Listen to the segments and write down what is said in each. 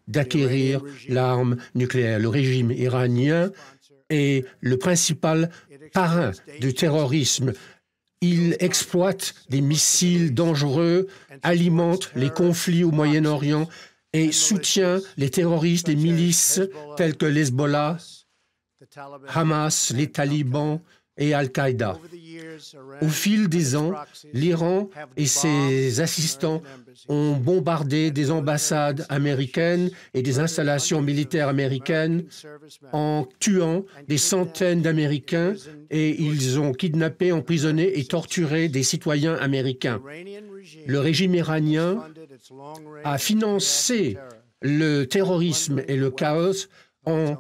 d'acquérir l'arme nucléaire. Le régime iranien est le principal parrain du terrorisme. Il exploite des missiles dangereux, alimente les conflits au Moyen-Orient et soutient les terroristes, les milices telles que l'Hezbollah, Hamas, les talibans et Al-Qaïda. Au fil des ans, l'Iran et ses assistants ont bombardé des ambassades américaines et des installations militaires américaines en tuant des centaines d'Américains et ils ont kidnappé, emprisonné et torturé des citoyens américains. Le régime iranien a financé le terrorisme et le chaos en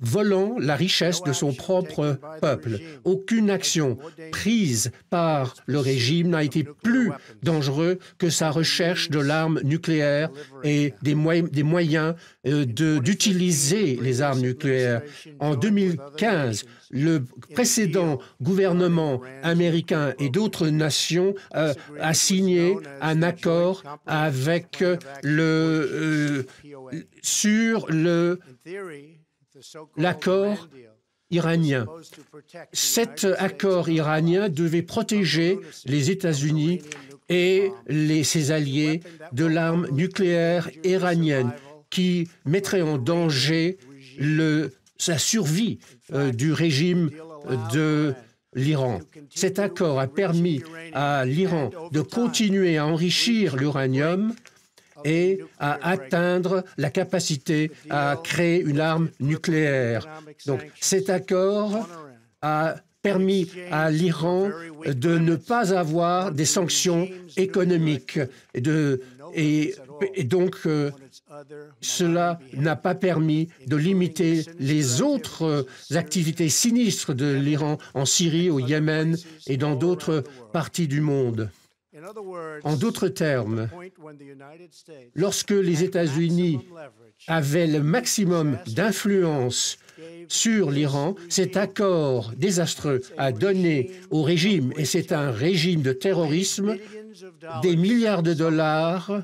volant la richesse de son propre peuple. Aucune action prise par le régime n'a été plus dangereuse que sa recherche de l'arme nucléaire et des moyens d'utiliser les armes nucléaires. En 2015, le précédent gouvernement américain et d'autres nations a signé un accord avec sur l'accord iranien. Cet accord iranien devait protéger les États-Unis et ses alliés de l'arme nucléaire iranienne qui mettrait en danger sa survie du régime de l'Iran. Cet accord a permis à l'Iran de continuer à enrichir l'uranium et à atteindre la capacité à créer une arme nucléaire. Donc, cet accord a permis à l'Iran de ne pas avoir des sanctions économiques. Et donc, cela n'a pas permis de limiter les autres activités sinistres de l'Iran en Syrie, au Yémen et dans d'autres parties du monde. En d'autres termes, lorsque les États-Unis avaient le maximum d'influence sur l'Iran, cet accord désastreux a donné au régime, et c'est un régime de terrorisme, des milliards de dollars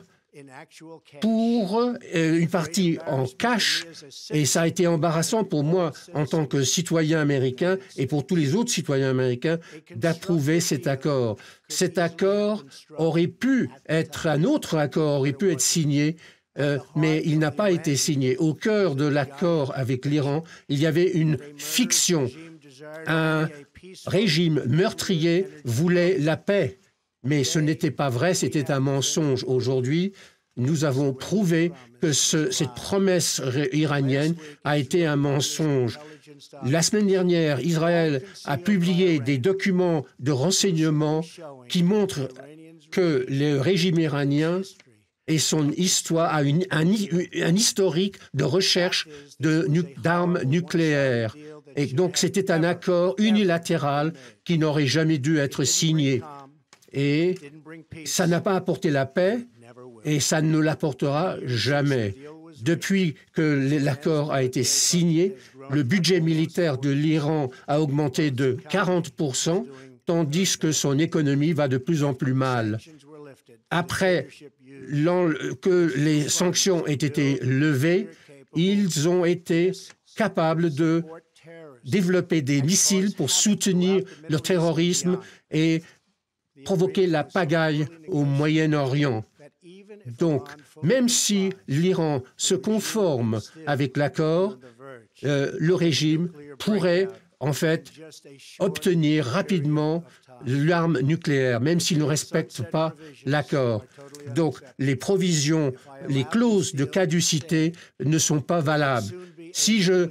pour une partie en cash, et ça a été embarrassant pour moi en tant que citoyen américain et pour tous les autres citoyens américains d'approuver cet accord. Cet accord aurait pu être, un autre accord aurait pu être signé, mais il n'a pas été signé. Au cœur de l'accord avec l'Iran, il y avait une fiction. Un régime meurtrier voulait la paix. Mais ce n'était pas vrai, c'était un mensonge. Aujourd'hui, nous avons prouvé que cette promesse iranienne a été un mensonge. La semaine dernière, Israël a publié des documents de renseignement qui montrent que le régime iranien et son histoire a un historique de recherche d'armes nucléaires. Et donc, c'était un accord unilatéral qui n'aurait jamais dû être signé. Et ça n'a pas apporté la paix et ça ne l'apportera jamais. Depuis que l'accord a été signé, le budget militaire de l'Iran a augmenté de 40%, tandis que son économie va de plus en plus mal. Après que les sanctions aient été levées, ils ont été capables de développer des missiles pour soutenir le terrorisme et provoquer la pagaille au Moyen-Orient. Donc, même si l'Iran se conforme avec l'accord, le régime pourrait en fait obtenir rapidement l'arme nucléaire, même s'il ne respecte pas l'accord. Donc, les provisions, les clauses de caducité ne sont pas valables. Si je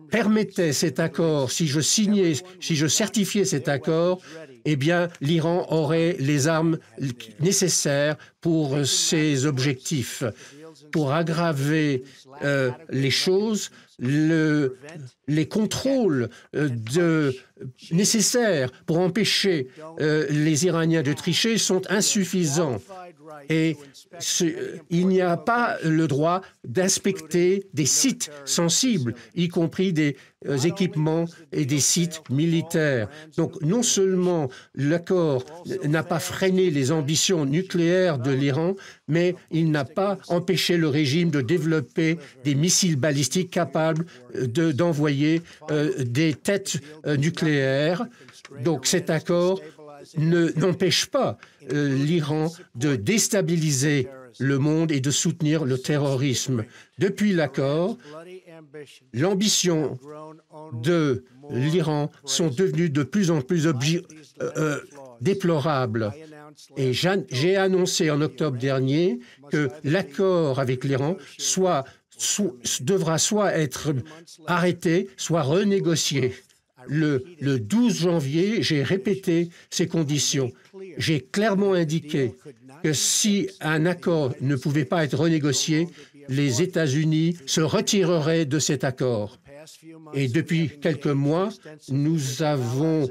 permettais cet accord, si je certifiais cet accord, eh bien, l'Iran aurait les armes nécessaires pour ses objectifs. Pour aggraver les choses, les contrôles nécessaires pour empêcher les Iraniens de tricher sont insuffisants. Et il n'y a pas le droit d'inspecter des sites sensibles, y compris des équipements et des sites militaires. Donc non seulement l'accord n'a pas freiné les ambitions nucléaires de l'Iran, mais il n'a pas empêché le régime de développer des missiles balistiques capables d'envoyer des têtes nucléaires. Donc cet accord n'empêche pas l'Iran de déstabiliser le monde et de soutenir le terrorisme. Depuis l'accord, l'ambition de l'Iran sont devenues de plus en plus déplorables. Et j'ai annoncé en octobre dernier que l'accord avec l'Iran devra soit être arrêté, soit renégocié. Le 12 janvier, j'ai répété ces conditions. J'ai clairement indiqué que si un accord ne pouvait pas être renégocié, les États-Unis se retireraient de cet accord. Et depuis quelques mois, nous avons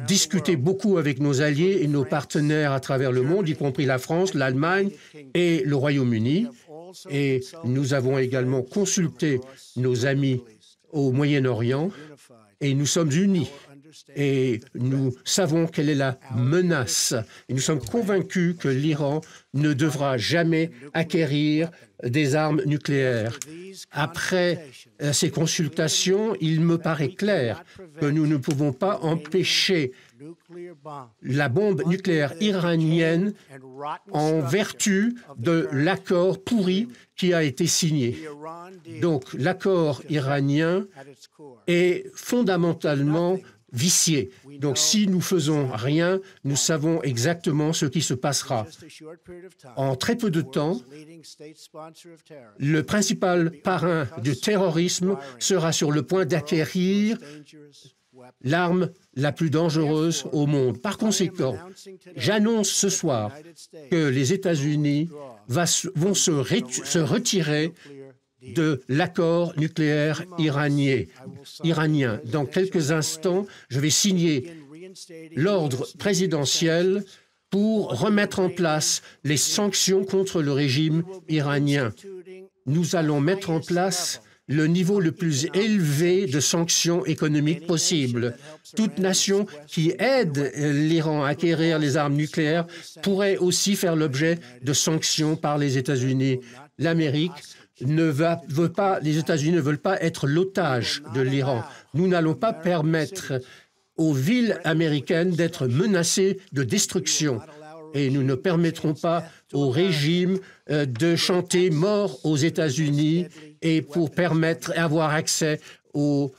discuté beaucoup avec nos alliés et nos partenaires à travers le monde, y compris la France, l'Allemagne et le Royaume-Uni. Et nous avons également consulté nos amis au Moyen-Orient. Et nous sommes unis et nous savons quelle est la menace. Et nous sommes convaincus que l'Iran ne devra jamais acquérir des armes nucléaires. Après ces consultations, il me paraît clair que nous ne pouvons pas empêcher la bombe nucléaire iranienne en vertu de l'accord pourri qui a été signé. Donc l'accord iranien est fondamentalement vicié. Donc si nous faisons rien, nous savons exactement ce qui se passera. En très peu de temps, le principal parrain du terrorisme sera sur le point d'acquérir l'arme la plus dangereuse au monde. Par conséquent, j'annonce ce soir que les États-Unis vont se retirer de l'accord nucléaire iranien. Dans quelques instants, je vais signer l'ordre présidentiel pour remettre en place les sanctions contre le régime iranien. Nous allons mettre en place le niveau le plus élevé de sanctions économiques possible. Toute nation qui aide l'Iran à acquérir les armes nucléaires pourrait aussi faire l'objet de sanctions par les États-Unis. L'Amérique les États-Unis ne veulent pas être l'otage de l'Iran. Nous n'allons pas permettre aux villes américaines d'être menacées de destruction. Et nous ne permettrons pas au régime de chanter mort aux États-Unis et pour permettre avoir accès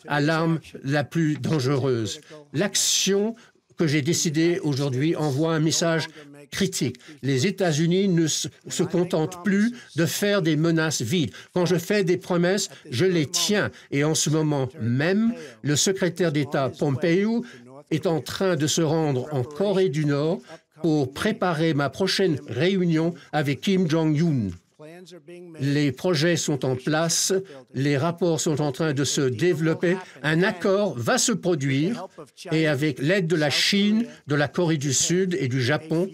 à l'arme la plus dangereuse. L'action que j'ai décidée aujourd'hui envoie un message critique. Les États-Unis ne se contentent plus de faire des menaces vides. Quand je fais des promesses, je les tiens. Et en ce moment même, le secrétaire d'État Pompeo est en train de se rendre en Corée du Nord pour préparer ma prochaine réunion avec Kim Jong-un. Les projets sont en place, les rapports sont en train de se développer, un accord va se produire et avec l'aide de la Chine, de la Corée du Sud et du Japon,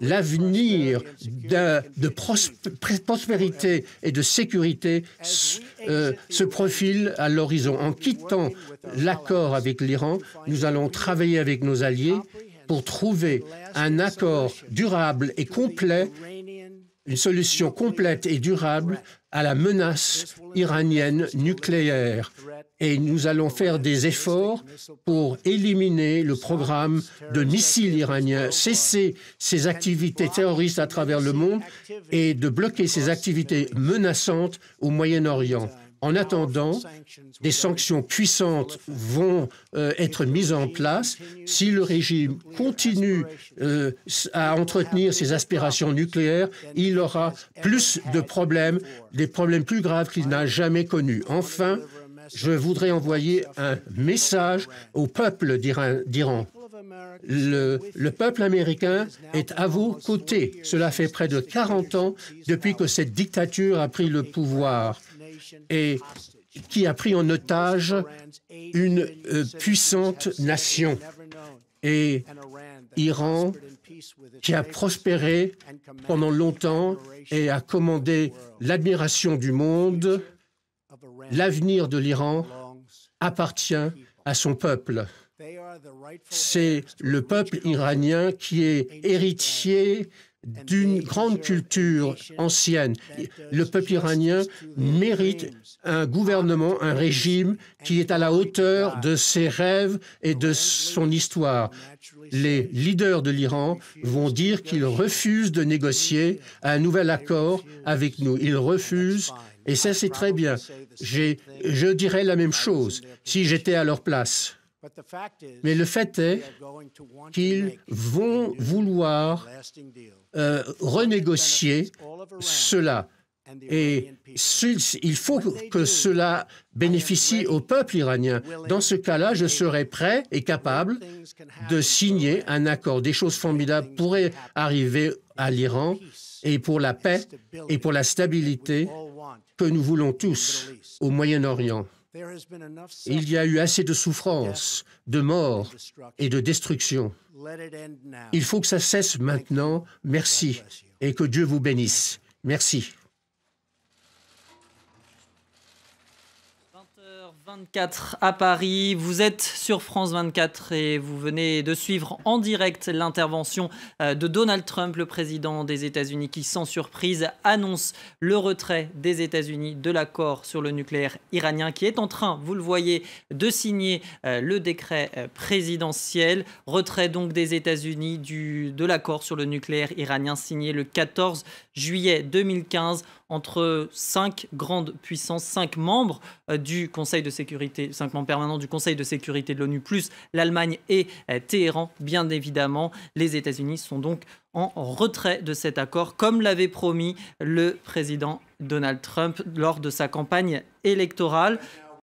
l'avenir de prospérité et de sécurité se profile à l'horizon. En quittant l'accord avec l'Iran, nous allons travailler avec nos alliés pour trouver un accord durable et complet, une solution complète et durable à la menace iranienne nucléaire. Et nous allons faire des efforts pour éliminer le programme de missiles iraniens, cesser ces activités terroristes à travers le monde et de bloquer ces activités menaçantes au Moyen-Orient. En attendant, des sanctions puissantes vont être mises en place. Si le régime continue à entretenir ses aspirations nucléaires, il aura plus de problèmes, des problèmes plus graves qu'il n'a jamais connus. Enfin, je voudrais envoyer un message au peuple d'Iran. Le peuple américain est à vos côtés. Cela fait près de 40 ans depuis que cette dictature a pris le pouvoir et qui a pris en otage une puissante nation. Et Iran qui a prospéré pendant longtemps et a commandé l'admiration du monde. L'avenir de l'Iran appartient à son peuple. C'est le peuple iranien qui est héritier d'une grande culture ancienne. Le peuple iranien mérite un gouvernement, un régime qui est à la hauteur de ses rêves et de son histoire. Les leaders de l'Iran vont dire qu'ils refusent de négocier un nouvel accord avec nous. Ils refusent, et ça c'est très bien. Je dirais la même chose si j'étais à leur place. Mais le fait est qu'ils vont vouloir renégocier cela. Et il faut que cela bénéficie au peuple iranien. Dans ce cas-là, je serais prêt et capable de signer un accord. Des choses formidables pourraient arriver à l'Iran et pour la paix et pour la stabilité que nous voulons tous au Moyen-Orient. Il y a eu assez de souffrance, de mort et de destruction. Il faut que ça cesse maintenant. Merci et que Dieu vous bénisse. Merci. 20h24 à Paris, vous êtes sur France 24 et vous venez de suivre en direct l'intervention de Donald Trump, le président des États-Unis, qui sans surprise annonce le retrait des États-Unis de l'accord sur le nucléaire iranien, qui est en train, vous le voyez, de signer le décret présidentiel. Retrait donc des États-Unis de l'accord sur le nucléaire iranien signé le 14 juillet 2015 entre 5 grandes puissances, 5 membres du Conseil de sécurité, 5 membres permanents du Conseil de sécurité de l'ONU, plus l'Allemagne et Téhéran, bien évidemment. Les États-Unis sont donc en retrait de cet accord, comme l'avait promis le président Donald Trump lors de sa campagne électorale.